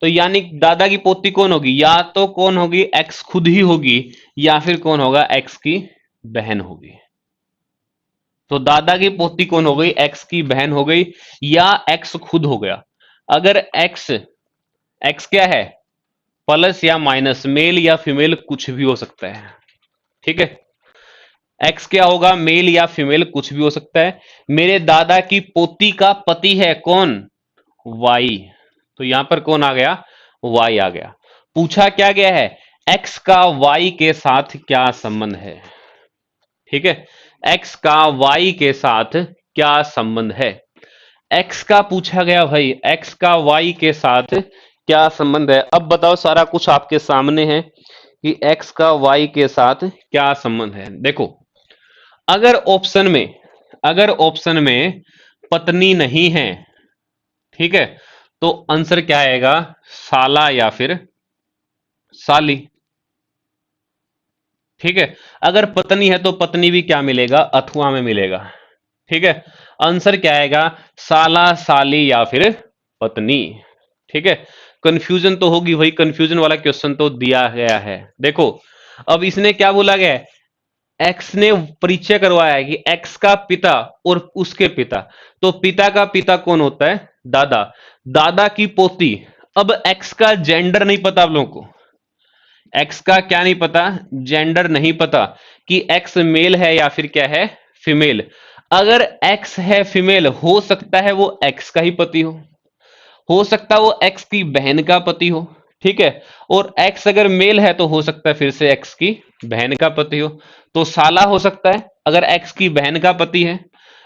तो यानी दादा की पोती कौन होगी? या तो कौन होगी? एक्स खुद ही होगी, या फिर कौन होगा? एक्स की बहन होगी। तो दादा की पोती कौन हो गई? एक्स की बहन हो गई, या एक्स खुद हो गया। अगर एक्स, एक्स क्या है? प्लस या माइनस, मेल या फीमेल कुछ भी हो सकता है। ठीक है। एक्स क्या होगा? मेल या फीमेल कुछ भी हो सकता है। मेरे दादा की पोती का पति है कौन? वाई। तो यहां पर कौन आ गया? वाई आ गया। पूछा क्या गया है? एक्स का वाई के साथ क्या संबंध है? ठीक है। एक्स का वाई के साथ क्या संबंध है? एक्स का पूछा गया भाई, एक्स का वाई के साथ क्या संबंध है? अब बताओ, सारा कुछ आपके सामने है कि एक्स का वाई के साथ क्या संबंध है। देखो, अगर ऑप्शन में, अगर ऑप्शन में पत्नी नहीं है, ठीक है, तो आंसर क्या आएगा? साला या फिर साली। ठीक है। अगर पत्नी है तो पत्नी भी क्या मिलेगा? अथवा में मिलेगा। ठीक है। आंसर क्या आएगा? साला, साली या फिर पत्नी। ठीक है। कंफ्यूजन तो होगी भाई, कंफ्यूजन वाला क्वेश्चन तो दिया गया है। देखो, अब इसने क्या बोला गया है? एक्स ने परिचय करवाया है कि एक्स का पिता और उसके पिता, तो पिता का पिता कौन होता है? दादा। दादा की पोती। अब एक्स का जेंडर नहीं पता आप लोगों को, एक्स का क्या नहीं पता, जेंडर नहीं पता कि एक्स मेल है या फिर क्या है, फीमेल। अगर एक्स है फीमेल, हो सकता है वो एक्स का ही पति हो सकता है वो एक्स की बहन का पति हो, ठीक है। और एक्स अगर मेल है तो हो सकता है फिर से एक्स की बहन का पति हो। तो साला हो सकता है अगर एक्स की बहन का पति है।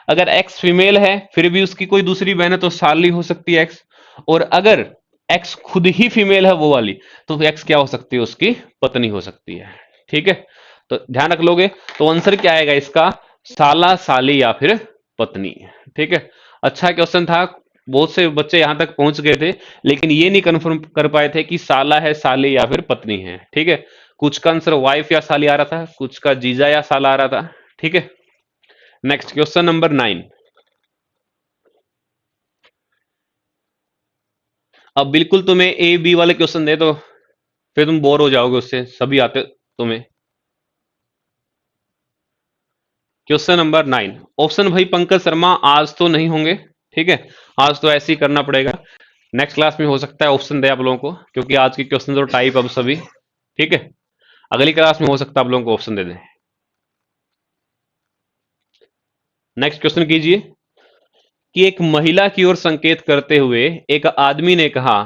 अगर एक्स फीमेल है फिर भी उसकी कोई दूसरी बहन है तो साली हो सकती है एक्स। और अगर एक्स खुद ही फीमेल है वो वाली, तो एक्स क्या हो सकती है, उसकी पत्नी हो सकती है, ठीक है। तो ध्यान रख लोगे। तो आंसर क्या आएगा इसका, साला, साली या फिर पत्नी, ठीक है। अच्छा क्वेश्चन था, बहुत से बच्चे यहां तक पहुंच गए थे लेकिन ये नहीं कंफर्म कर पाए थे कि साला है, साली या फिर पत्नी है, ठीक है। कुछ का आंसर वाइफ या साली आ रहा था, कुछ का जीजा या साला आ रहा था, ठीक है। Next question number 9। अब बिल्कुल तुम्हें ए बी वाले क्वेश्चन दे तो फिर तुम बोर हो जाओगे, उससे सभी आते तुम्हें। क्वेश्चन नंबर 9, ऑप्शन भाई पंकज शर्मा आज तो नहीं होंगे, ठीक है। आज तो ऐसे ही करना पड़ेगा, नेक्स्ट क्लास में हो सकता है ऑप्शन दे आप लोगों को, क्योंकि आज के क्वेश्चन तो टाइप अब सभी, ठीक है। अगली क्लास में हो सकता है आप लोगों को ऑप्शन दे दें। नेक्स्ट क्वेश्चन कीजिए कि एक महिला की ओर संकेत करते हुए एक आदमी ने कहा,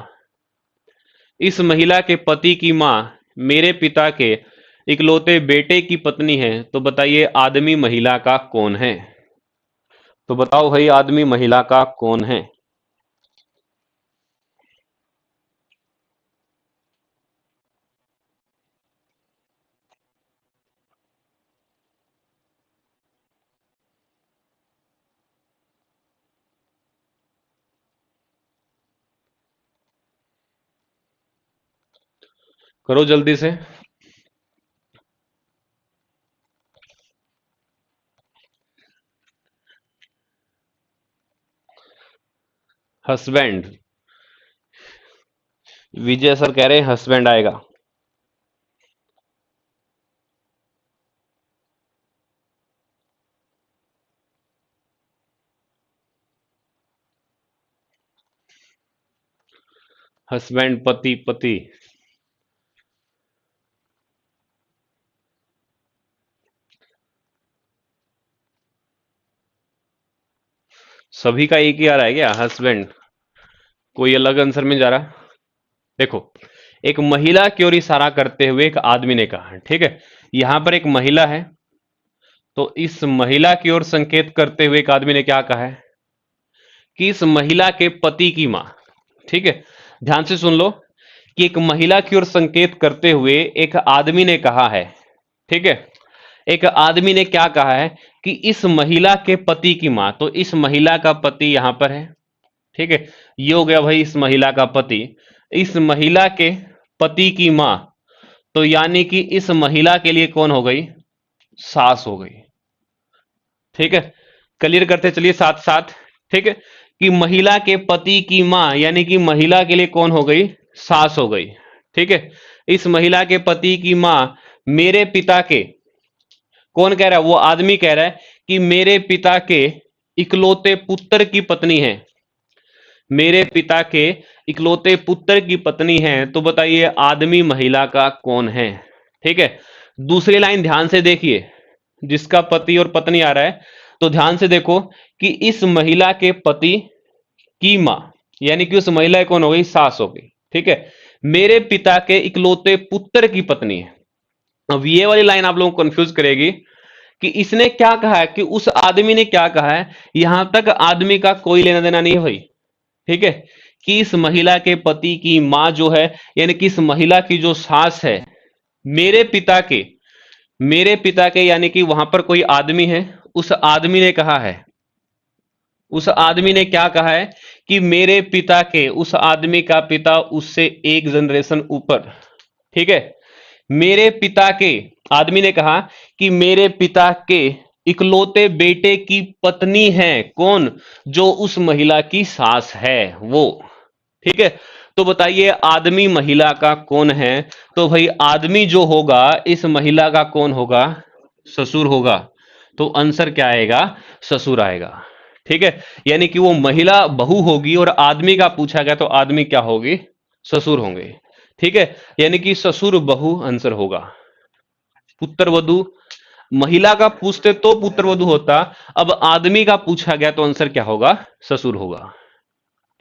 इस महिला के पति की मां मेरे पिता के इकलौते बेटे की पत्नी है, तो बताइए आदमी महिला का कौन है। तो बताओ भाई आदमी महिला का कौन है। करो जल्दी से। हस्बैंड, विजय सर कह रहे हैं हस्बैंड आएगा। हस्बैंड, पति, पति। सभी का एक ही आ रहा है क्या, हस्बैंड? कोई अलग आंसर में जा रहा? देखो, एक महिला की ओर इशारा करते हुए एक आदमी ने कहा, ठीक है। यहां पर एक महिला है, तो इस महिला की ओर संकेत करते हुए एक आदमी ने क्या कहा है कि इस महिला के पति की मां, ठीक है। ध्यान से सुन लो कि एक महिला की ओर संकेत करते हुए एक आदमी ने कहा है, ठीक है। एक आदमी ने क्या कहा है कि इस महिला के पति की मां, तो इस महिला का पति यहां पर है, ठीक है। ये हो गया भाई इस महिला का पति। इस महिला के पति की मां, तो यानी कि इस महिला के लिए कौन हो गई, सास हो गई, ठीक है। क्लियर करते चलिए साथ साथ, ठीक है। कि महिला के पति की मां यानी कि महिला के लिए कौन हो गई, सास हो गई, ठीक है। इस महिला के पति की मां मेरे पिता के, कौन कह रहा है, वो आदमी कह रहा है कि मेरे पिता के इकलौते पुत्र की पत्नी है, मेरे पिता के इकलौते पुत्र की पत्नी है, तो बताइए आदमी महिला का कौन है, ठीक है। दूसरी लाइन ध्यान से देखिए, जिसका पति और पत्नी आ रहा है, तो ध्यान से देखो कि इस महिला के पति की मां यानी कि उस महिला कौन हो गई, सास हो गई, ठीक है। मेरे पिता के इकलौते पुत्र की पत्नी है। अब ये वाली लाइन आप लोगों को कंफ्यूज करेगी कि इसने क्या कहा है, कि उस आदमी ने क्या कहा है। यहां तक आदमी का कोई लेना देना नहीं है भाई, ठीक है। कि इस महिला के पति की मां जो है, यानी कि इस महिला की जो सास है, मेरे पिता के, मेरे पिता के यानी कि वहां पर कोई आदमी है, उस आदमी ने कहा है, उस आदमी ने क्या कहा है कि मेरे पिता के, उस आदमी का पिता उससे एक जनरेशन ऊपर, ठीक है। मेरे पिता के, आदमी ने कहा कि मेरे पिता के इकलौते बेटे की पत्नी है कौन, जो उस महिला की सास है वो, ठीक है। तो बताइए आदमी महिला का कौन है। तो भाई आदमी जो होगा इस महिला का कौन होगा, ससुर होगा। तो आंसर क्या आएगा, ससुर आएगा, ठीक है। यानी कि वो महिला बहू होगी और आदमी का पूछा गया तो आदमी क्या होगी, ससुर होंगे, ठीक है, यानी कि ससुर बहु आंसर होगा। पुत्र वधु, महिला का पूछते तो पुत्र वधु होता, अब आदमी का पूछा गया तो आंसर क्या होगा, ससुर होगा।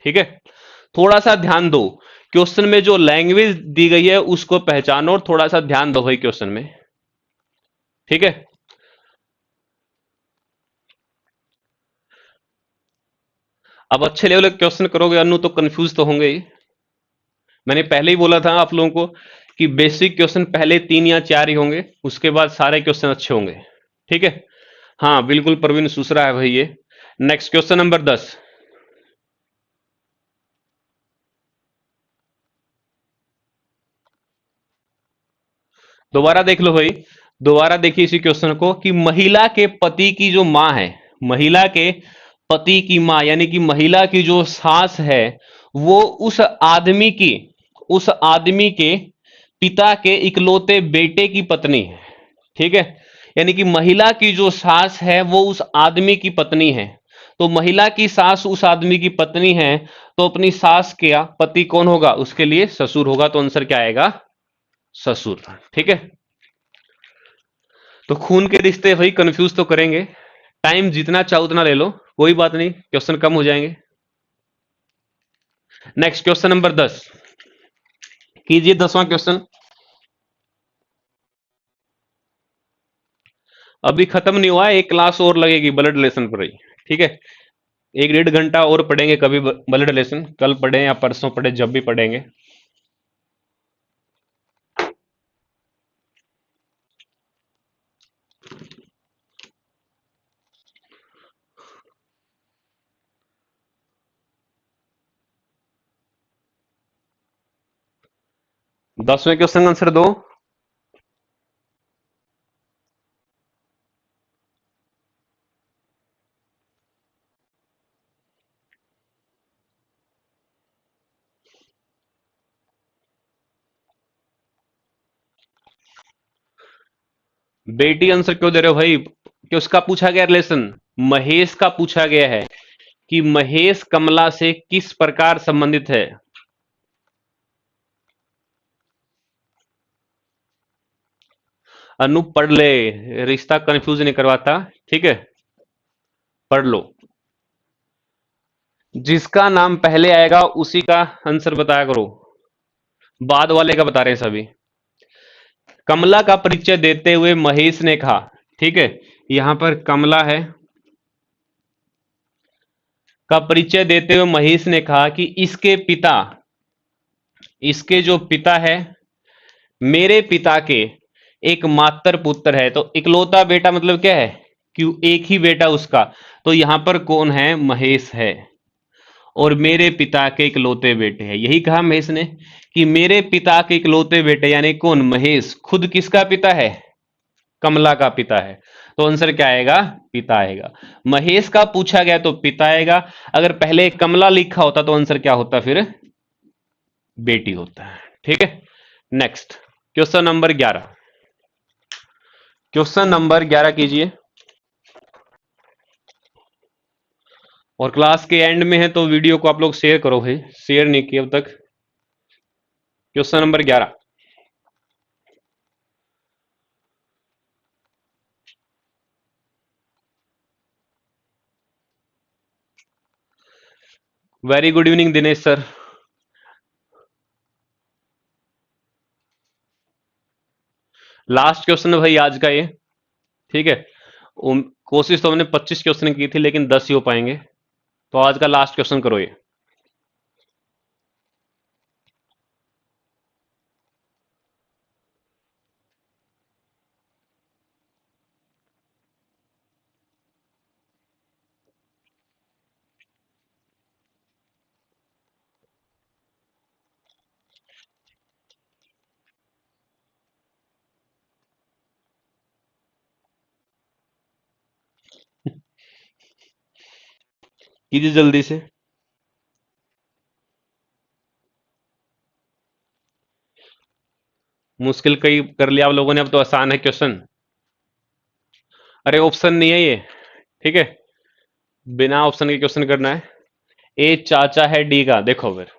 ठीक है, थोड़ा सा ध्यान दो, क्वेश्चन में जो लैंग्वेज दी गई है उसको पहचानो और थोड़ा सा ध्यान दो भाई क्वेश्चन में। ठीक है, अब अच्छे लेवल के क्वेश्चन करोगे अनु तो कंफ्यूज तो होंगे ही। मैंने पहले ही बोला था आप लोगों को कि बेसिक क्वेश्चन पहले 3 या 4 ही होंगे, उसके बाद सारे क्वेश्चन अच्छे होंगे। ठीक है, हाँ बिल्कुल प्रवीण सुसरा है भाई ये। Next question number 10। दोबारा देख लो भाई, दोबारा देखिए इसी क्वेश्चन को कि महिला के पति की जो मां है, महिला के पति की मां यानी कि महिला की जो सास है, वो उस आदमी के पिता के इकलौते बेटे की पत्नी है। ठीक है, यानी कि महिला की जो सास है वो उस आदमी की पत्नी है। तो महिला की सास उस आदमी की पत्नी है, तो अपनी सास का पति कौन होगा, उसके लिए ससुर होगा। तो आंसर क्या आएगा, ससुर। ठीक है, तो खून के रिश्ते भाई कंफ्यूज तो करेंगे, टाइम जितना चाहो उतना ले लो, कोई बात नहीं, क्वेश्चन कम हो जाएंगे। नेक्स्ट क्वेश्चन नंबर 10 कीजिए, 10वां क्वेश्चन। अभी खत्म नहीं हुआ है, एक क्लास और लगेगी ब्लड रिलेशन पर ही। ठीक है, 1 1.5 घंटा और पढ़ेंगे, कभी ब्लड रिलेशन कल पढ़े या परसों पढ़े, जब भी पढ़ेंगे। दसवें क्वेश्चन का आंसर दो। बेटी आंसर क्यों दे रहे हो भाई, कि उसका पूछा गया रिलेशन, महेश का पूछा गया है कि महेश कमला से किस प्रकार संबंधित है। अनु पढ़ ले, रिश्ता कंफ्यूज नहीं करवाता। ठीक है, पढ़ लो, जिसका नाम पहले आएगा उसी का आंसर बताया करो, बाद वाले का बता रहे हैं सभी। कमला का परिचय देते हुए महेश ने कहा, ठीक है, यहां पर कमला है, का परिचय देते हुए महेश ने कहा कि इसके जो पिता है, मेरे पिता के एक मात्र पुत्र है। तो इकलौता बेटा मतलब क्या है, क्यों एक ही बेटा उसका, तो यहां पर कौन है, महेश है। और मेरे पिता के इकलौते बेटे हैं, यही कहा महेश ने कि मेरे पिता के इकलौते बेटे, यानी कौन, महेश खुद किसका पिता है, कमला का पिता है। तो आंसर क्या आएगा, पिता आएगा। महेश का पूछा गया तो पिता आएगा, अगर पहले कमला लिखा होता तो आंसर क्या होता, फिर बेटी होता है। ठीक है, next question number 11। Question number 11 कीजिए, और क्लास के एंड में है तो वीडियो को आप लोग शेयर करो भाई, शेयर नहीं किया अब तक। Question number 11। Very good evening Dinesh sir. Last question है भाई आज का ये। ठीक है, कोशिश तो हमने 25 क्वेश्चन की थी लेकिन 10 ही हो पाएंगे, तो आज का लास्ट क्वेश्चन करो ये। कीजिए जल्दी से। मुश्किल कई कर लिया आप लोगों ने, अब तो आसान है क्वेश्चन। अरे ऑप्शन नहीं है ये, ठीक है, बिना ऑप्शन के क्वेश्चन करना है। ए चाचा है डी का, देखो फिर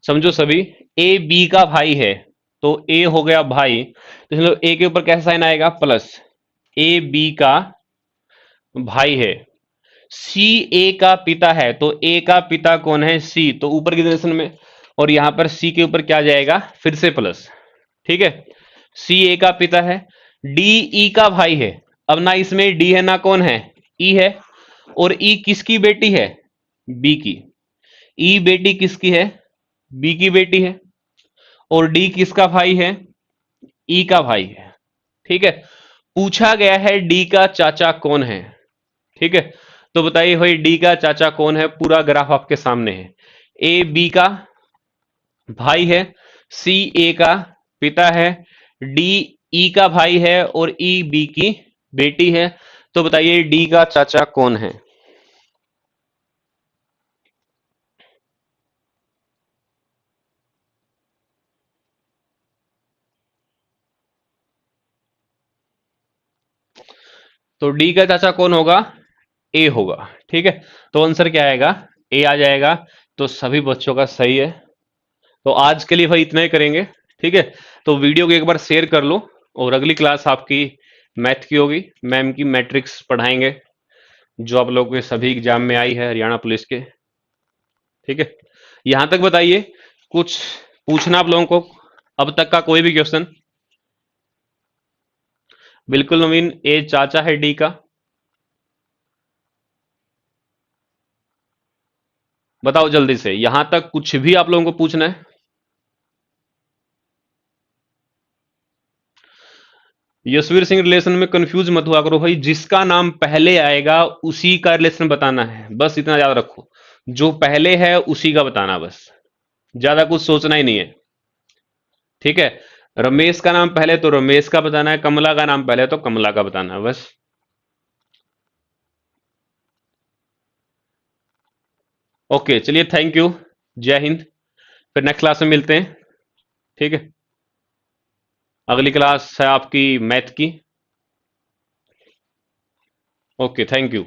समझो सभी, ए बी का भाई है, तो ए हो गया भाई, तो चलो ए के ऊपर कैसा साइन आएगा, प्लस। ए बी का भाई है, सी ए का पिता है, तो ए का पिता कौन है, सी, तो ऊपर की डायरेक्शन में, और यहां पर सी के ऊपर क्या जाएगा, फिर से प्लस। ठीक है, सी ए का पिता है, डी ई का भाई है। अब ना इसमें डी है ना कौन है, ई है, और ई किसकी बेटी है, बी की। ई बेटी किसकी है, बी की बेटी है, और डी किसका भाई है, ई का भाई है। ठीक है, पूछा गया है डी का चाचा कौन है। ठीक है, तो बताइए भाई डी का चाचा कौन है, पूरा ग्राफ आपके सामने है। ए बी का भाई है, सी ए का पिता है, डी ई का भाई है, और ई बी की बेटी है। तो बताइए डी का चाचा कौन है। तो डी का चाचा कौन होगा, ए होगा। ठीक है, तो आंसर क्या आएगा, ए आ जाएगा। तो सभी बच्चों का सही है। तो आज के लिए भाई इतना ही करेंगे। ठीक है, तो वीडियो को एक बार शेयर कर लो, और अगली क्लास आपकी मैथ की होगी, मैम की मैट्रिक्स पढ़ाएंगे, जो आप लोगों के सभी एग्जाम में आई है हरियाणा पुलिस के। ठीक है, यहां तक बताइए, कुछ पूछना आप लोगों को, अब तक का कोई भी क्वेश्चन। बिल्कुल नवीन, ए चाचा है डी का, बताओ जल्दी से, यहां तक कुछ भी आप लोगों को पूछना है। यशवीर सिंह रिलेशन में कंफ्यूज मत हुआ करो भाई, जिसका नाम पहले आएगा उसी का रिलेशन बताना है, बस इतना याद रखो, जो पहले है उसी का बताना, बस ज्यादा कुछ सोचना ही नहीं है। ठीक है, रमेश का नाम पहले तो रमेश का बताना है, कमला का नाम पहले तो कमला का बताना है, बस। ओके, चलिए, थैंक यू, जय हिंद। फिर नेक्स्ट क्लास में मिलते हैं। ठीक है, अगली क्लास है आपकी मैथ की। Okay, thank you.